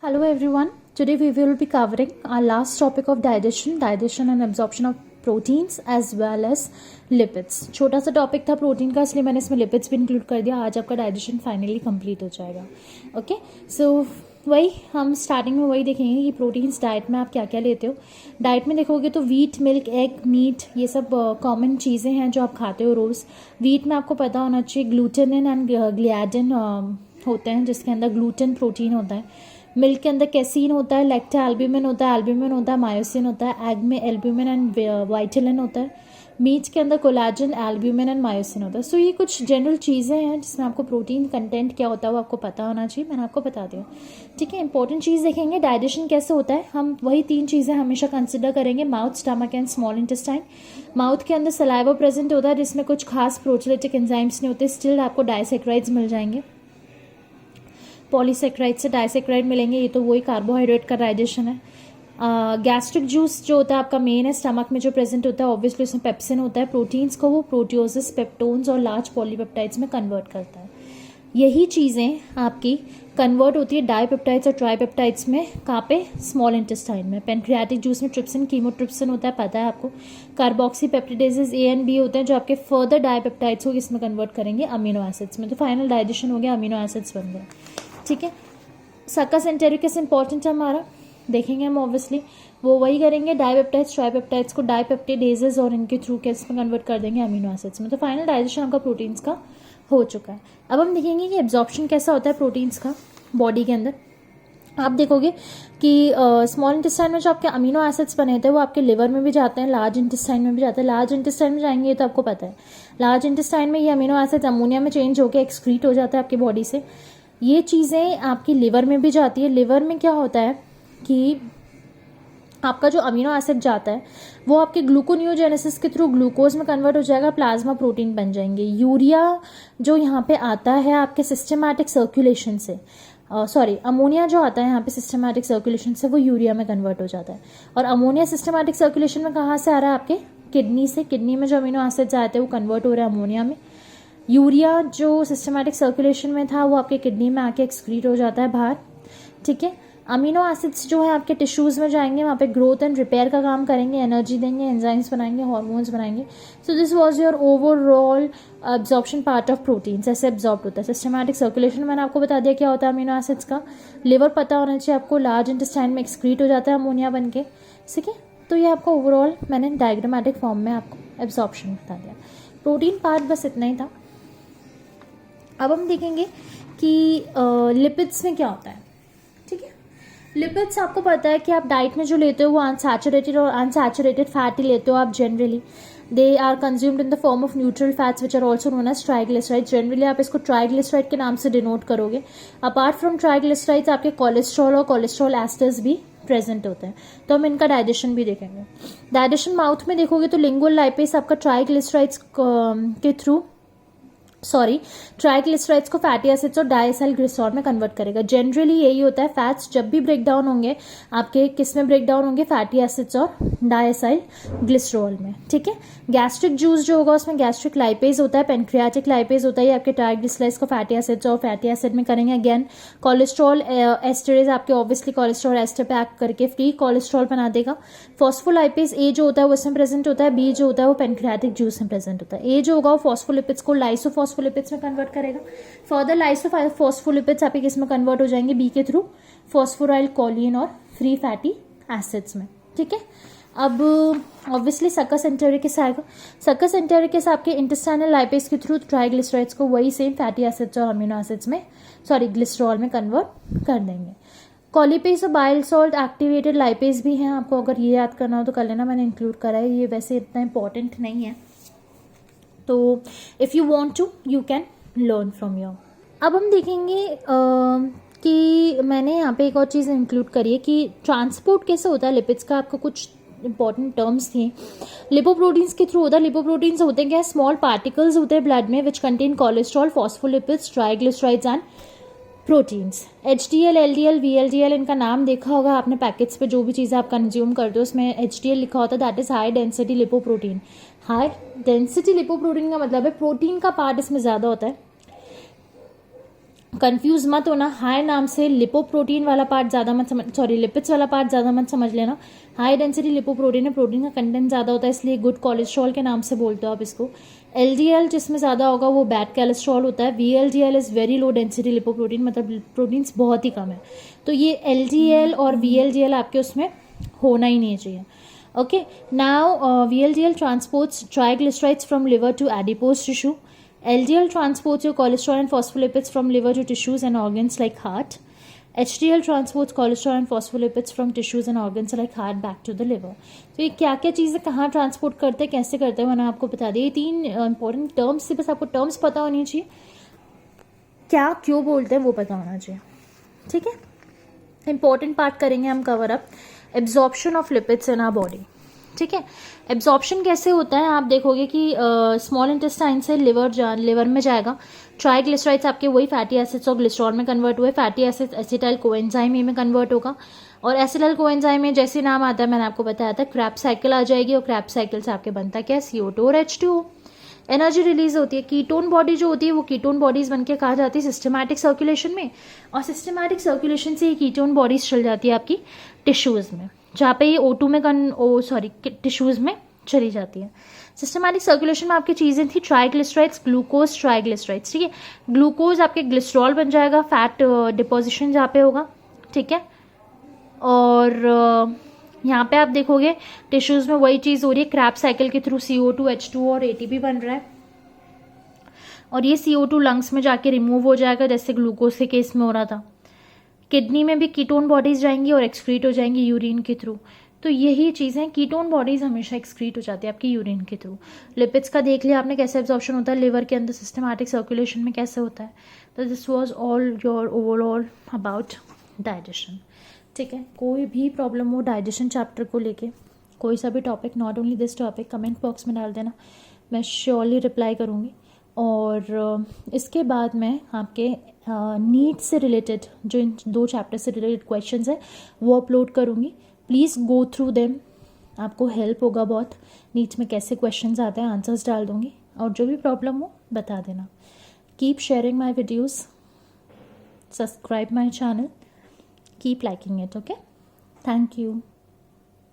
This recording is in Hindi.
Hello everyone. Today we will be covering our last topic of digestion and absorption of proteins as well as lipids. छोटा सा टॉपिक था प्रोटीन का, इसलिए मैंने इसमें लिपिड्स भी इंक्लूड कर दिया. आज आपका डाइजेशन फाइनली कंप्लीट हो जाएगा. ओके, सो वही हम स्टार्टिंग में वही देखेंगे कि प्रोटीन्स डाइट में आप क्या क्या लेते हो. डाइट में देखोगे तो वीट, मिल्क, एग, मीट, ये सब कॉमन चीज़ें हैं जो आप खाते हो रोज़. वीट में आपको पता होना चाहिए ग्लूटेनिन एंड ग्लियाडिन होते हैं, जिसके अंदर ग्लूटेन प्रोटीन होता है. मिल्क के अंदर कैसीन होता है, लैक्टा एल्ब्यूमिन होता है, मायोसिन होता है. एग में एल्ब्यूमिन एंड वाइटिलिन होता है. मीट के अंदर कोलाजन, एल्ब्यूमिन एंड मायोसिन होता है. सो ये कुछ जनरल चीज़ें हैं जिसमें आपको प्रोटीन कंटेंट क्या होता है वो आपको पता होना चाहिए. मैंने आपको बता दिया. ठीक है, इंपॉर्टेंट चीज़ देखेंगे डाइजेशन कैसे होता है. हम वही 3 चीज़ें हमेशा कंसिडर करेंगे: mouth, stomach and small intestine. Mouth के अंदर सलाइवा प्रेजेंट होता है जिसमें कुछ खास प्रोटीलिटिक एंजाइम्स नहीं होते. स्टिल आपको डाइसेक्राइड्स मिल जाएंगे. पॉलीसेक्राइड से डाइसेक्राइड मिलेंगे. ये तो वही कार्बोहाइड्रेट का डाइजेशन है. गैस्ट्रिक जूस जो होता है आपका मेन है. स्टमक में जो प्रेजेंट होता है ऑब्वियसली उसमें पेप्सिन होता है. प्रोटीन्स को वो प्रोटियोसिस, पेप्टोन्स और लार्ज पॉलीपेप्टाइड्स में कन्वर्ट करता है. यही चीज़ें आपकी कन्वर्ट होती है डाइपेप्टाइड्स और ट्राइपेप्टाइड्स में. कहाँ पे? स्मॉल इंटेस्टाइन में. पेनक्रियाटिक जूस में ट्रिप्सिन, कीमोट्रिप्सिन होता है, पता है आपको. Carboxy peptidases A and B होते हैं जो आपके फर्दर डाइपेप्टाइड्स को इसमें कन्वर्ट करेंगे अमीनो एसिड्स में. तो फाइनल डाइजेशन हो गया, अमीनो एसिड्स बन गए. ठीक है, सक्कस एंटेरिकस इंपॉर्टेंट है हमारा, देखेंगे हम ऑब्वियसली. वो वही करेंगे, डाइपेप्टाइड्स ट्राइपेप्टाइड्स को डाइपेप्टिडेजेस और इनके थ्रू कैसे कन्वर्ट कर देंगे अमीनो एसिड्स में. तो फाइनल डाइजेशन आपका प्रोटीन्स का हो चुका है. अब हम देखेंगे कि एब्जॉर्प्शन कैसा होता है प्रोटीन्स का बॉडी के अंदर. आप देखोगे कि स्मॉल इंटेस्टाइन में जो आपके अमीनो एसिड्स बने थे वो आपके लिवर में भी जाते हैं, लार्ज इंटेस्टाइन में भी जाते हैं. लार्ज इंटेस्टाइन में जाएंगे ये तो आपको पता है. लार्ज इंटेस्टाइन में ये अमीनो एसिड्स अमोनिया में चेंज होकर एक्सक्रीट हो जाता है आपकी बॉडी से. ये चीज़ें आपकी लिवर में भी जाती है. लिवर में क्या होता है कि आपका जो अमीनो एसिड जाता है वो आपके ग्लूकोनियोजेनेसिस के थ्रू ग्लूकोज में कन्वर्ट हो जाएगा, प्लाज्मा प्रोटीन बन जाएंगे. यूरिया जो यहाँ पे आता है आपके सिस्टमैटिक सर्कुलेशन से, अमोनिया जो आता है यहाँ पे सिस्टमैटिक सर्कुलेशन से, वो यूरिया में कन्वर्ट हो जाता है. और अमोनिया सिस्टमैटिक सर्कुलेशन में कहाँ से आ रहा है? आपके किडनी से. किडनी में जो अमीनो एसिड्स आते हैं वो कन्वर्ट हो रहे हैं अमोनिया में. यूरिया जो सिस्टमैटिक सर्कुलेशन में था वो आपके किडनी में आके एक्सक्रीट हो जाता है बाहर. ठीक है, अमीनो एसिड्स जो है आपके टिश्यूज़ में जाएंगे, वहाँ पे ग्रोथ एंड रिपेयर का काम करेंगे, एनर्जी देंगे, एंजाइम्स बनाएंगे, हार्मोन्स बनाएंगे. So this was your overall absorption part of proteins. ऐसे एब्जॉर्ब होता है. सिस्टमैटिक सर्कुलेशन मैंने आपको बता दिया क्या होता है अमीनो एसिड्स का. लिवर पता होना चाहिए आपको. लार्ज इंटेस्टाइन में एक्सक्रीट हो जाता है अमोनिया बन के. ठीक है, तो ये आपको ओवरऑल मैंने डायग्रामेटिक फॉर्म में आपको एब्जॉर्प्शन बता दिया. प्रोटीन पार्ट बस इतना ही था. अब हम देखेंगे कि लिपिड्स में क्या होता है. ठीक है, लिपिड्स आपको पता है कि आप डाइट में जो लेते हो वो अनसैचुरेटेड और अनसैचुरेटेड फैट ही लेते हो आप generally. They are consumed in the form of neutral fats which are also known as triglycerides. Generally आप इसको ट्राइग्लिसराइड के नाम से डिनोट करोगे. अपार्ट फ्रॉम ट्राइग्लिसराइड्स आपके कोलेस्ट्रॉल और कोलेस्ट्रॉल एस्टर्स भी प्रेजेंट होते हैं. तो हम इनका डाइजेशन भी देखेंगे. डाइजेशन माउथ में देखोगे तो लिंगुअल लाइपेज आपका ट्राइग्लिसराइड्स के थ्रू ट्राइग्लिसराइड्स को फैटी एसिड्स और डायसाइल ग्लिसरॉल में कन्वर्ट करेगा. जनरली यही होता है. फैट्स जब भी ब्रेक डाउन होंगे आपके किस में ब्रेक डाउन होंगे? फैटी एसिड्स और डायसाइल ग्लिसरॉल में. ठीक है, गैस्ट्रिक जूस जो होगा उसमें गैस्ट्रिक लाइपेज होता है, पेनक्रियाटिक लाइपेज होता है. ये आपके ट्राइग्लिसराइड्स को फैटी एसिड्स और फैटी एसिड में करेंगे. अगेन कोलेस्ट्रॉल एस्टरेज आपके ऑब्वियसली कोलेस्ट्रॉल एस्टर पे एक्ट करके फ्री कोलेस्ट्रॉल बना देगा. फॉस्फोलाइपेज ए जो होता है वो इसमें प्रेजेंट होता है. बी जो होता है वो पेनक्रियाटिक जूस में प्रेजेंट होता है. ए जो होगा वो फॉस्फोलिपिड्स को लाइसोफॉस्फोलिपिड्स में कन्वर्ट करेगा. फर्दर लाइसोफॉस्फोलिपिड्स आपके किस में कन्वर्ट हो जाएंगे? बी के थ्रू फॉस्फोराइल कोलिन और फ्री फैटी एसिड्स में. ठीक है, अब ऑब्वियसली सक्कस एंटेरिकस आएगा. सक्कस एंटेरिकस आपके इंटेस्टाइनल लाइपेज के थ्रू ट्राइग्लिसराइड्स को वही सेम फैटी एसिड्स और अमीनो एसिड्स में ग्लिसरॉल में कन्वर्ट कर देंगे. कॉलीपेज और बाइल सॉल्ट एक्टिवेटेड लाइपेज भी हैं. आपको अगर ये याद करना हो तो कर लेना, मैंने इंक्लूड करा है. ये वैसे इतना इंपॉर्टेंट नहीं है, तो if you want to you can learn from your. अब हम देखेंगे कि मैंने यहाँ पे एक और चीज़ इंक्लूड करी है कि ट्रांसपोर्ट कैसे होता है लिपिड्स का. आपको कुछ इंपॉर्टेंट टर्म्स थे. लिपोप्रोटीन्स के थ्रू होता है. लिपोप्रोटीन्स होते हैं क्या? स्मॉल पार्टिकल्स होते हैं ब्लड में which contain cholesterol, phospholipids, triglycerides and proteins. HDL, LDL, VLDL इनका नाम देखा होगा आपने पैकेट्स पे. जो भी चीज़ें आप कंज्यूम करते हो उसमें HDL लिखा होता है. That is high density lipoprotein. High density lipoprotein का मतलब है प्रोटीन का पार्ट इसमें ज़्यादा होता है. कंफ्यूज मत होना, हाई नाम से लिपोप्रोटीन वाला पार्ट ज़्यादा मत समझ, सॉरी लिपिड्स वाला पार्ट ज़्यादा मत समझ लेना। हाई डेंसिटी लिपोप्रोटीन है, प्रोटीन का कंटेंट ज़्यादा होता है, इसलिए गुड कोलेस्ट्रॉल के नाम से बोलते हो आप इसको। LDL जिसमें ज़्यादा होगा वो बैड कोलेस्ट्रॉल होता है। VLDL is very low density lipoprotein, मतलब प्रोटीन्स बहुत ही कम है। तो ये LDL और VLDL आपके उसमें होना ही नहीं चाहिए। Okay, now VLDL transports triglycerides from liver to adipose tissue. LDL transports your cholesterol and phospholipids from liver to tissues and organs like heart. HDL transports cholesterol and phospholipids from tissues and organs like heart back to the liver. तो ये क्या क्या चीज़ें कहाँ ट्रांसपोर्ट करते हैं, कैसे करते हैं, मैंने आपको बता दिया। ये 3 इंपॉर्टेंट टर्म्स से, बस आपको टर्म्स पता होनी चाहिए, क्या क्यों बोलते हैं वो पता होना चाहिए। ठीक है, इंपॉर्टेंट पार्ट करेंगे हम cover up, absorption of lipids in our body. ठीक है, एब्जॉर्प्शन कैसे होता है, आप देखोगे कि स्मॉल इंटेस्टाइन से लिवर में जाएगा। ट्राइग्लिसराइड्स आपके वही फैटी एसिड्स और ग्लिसरॉल में कन्वर्ट हुए, फैटी एसिड्स एसिटाइल कोएंजाइम में कन्वर्ट होगा, और एसिटाइल कोएंजाइम में जैसे नाम आता है मैंने आपको बताया था, क्रैब्स साइकिल आ जाएगी, और क्रैब्स साइकिल से आपके बनता क्या है, CO2 और H2O। एनर्जी रिलीज होती है, कीटोन बॉडी जो होती है वो कीटोन बॉडीज बनके कहा जाती है सिस्टमैटिक सर्कुलेशन में, और सिस्टमैटिक सर्कुलेशन से ये कीटोन बॉडीज चल जाती है आपकी टिश्यूज में, जहाँ पे ये O2 में टिश्यूज में चली जाती है। सिस्टमैटिक सर्कुलेशन में आपकी चीज़ें थी ट्राइग्लिसराइड्स, ग्लूकोज, ट्राइग्लिसराइड्स। ठीक है, ग्लूकोज आपके ग्लिसरॉल बन जाएगा, फैट डिपोजिशन जहाँ पे होगा। ठीक है, और यहाँ पे आप देखोगे टिश्यूज में वही चीज़ हो रही है, क्रैब साइकिल के थ्रू CO2, H2O और ATP बन रहा है, और ये CO2 लंग्स में जाके रिमूव हो जाएगा, जैसे ग्लूकोज के केस में हो रहा था। किडनी में भी कीटोन बॉडीज जाएंगी और एक्सक्रीट हो जाएंगी यूरिन के थ्रू। तो यही चीज़ें, कीटोन बॉडीज हमेशा एक्सक्रीट हो जाती है आपकी यूरिन के थ्रू। लिपिड्स का देख लिया आपने कैसे एब्जॉर्प्शन होता है, लिवर के अंदर सिस्टमैटिक सर्कुलेशन में कैसे होता है। तो this was all your overall about digestion. ठीक है, कोई भी प्रॉब्लम हो डाइजेशन चैप्टर को लेके, कोई सा भी topic, not only this topic, comment box में डाल देना, मैं श्योरली रिप्लाई करूँगी। और इसके बाद मैं आपके नीट से रिलेटेड जो इन 2 चैप्टर से रिलेटेड क्वेश्चंस है वो अपलोड करूँगी। प्लीज़ गो थ्रू देम, आपको हेल्प होगा बहुत। नीट में कैसे क्वेश्चंस आते हैं आंसर्स डाल दूँगी, और जो भी प्रॉब्लम हो बता देना। Keep sharing my videos, subscribe my channel, keep liking it. Okay, thank you.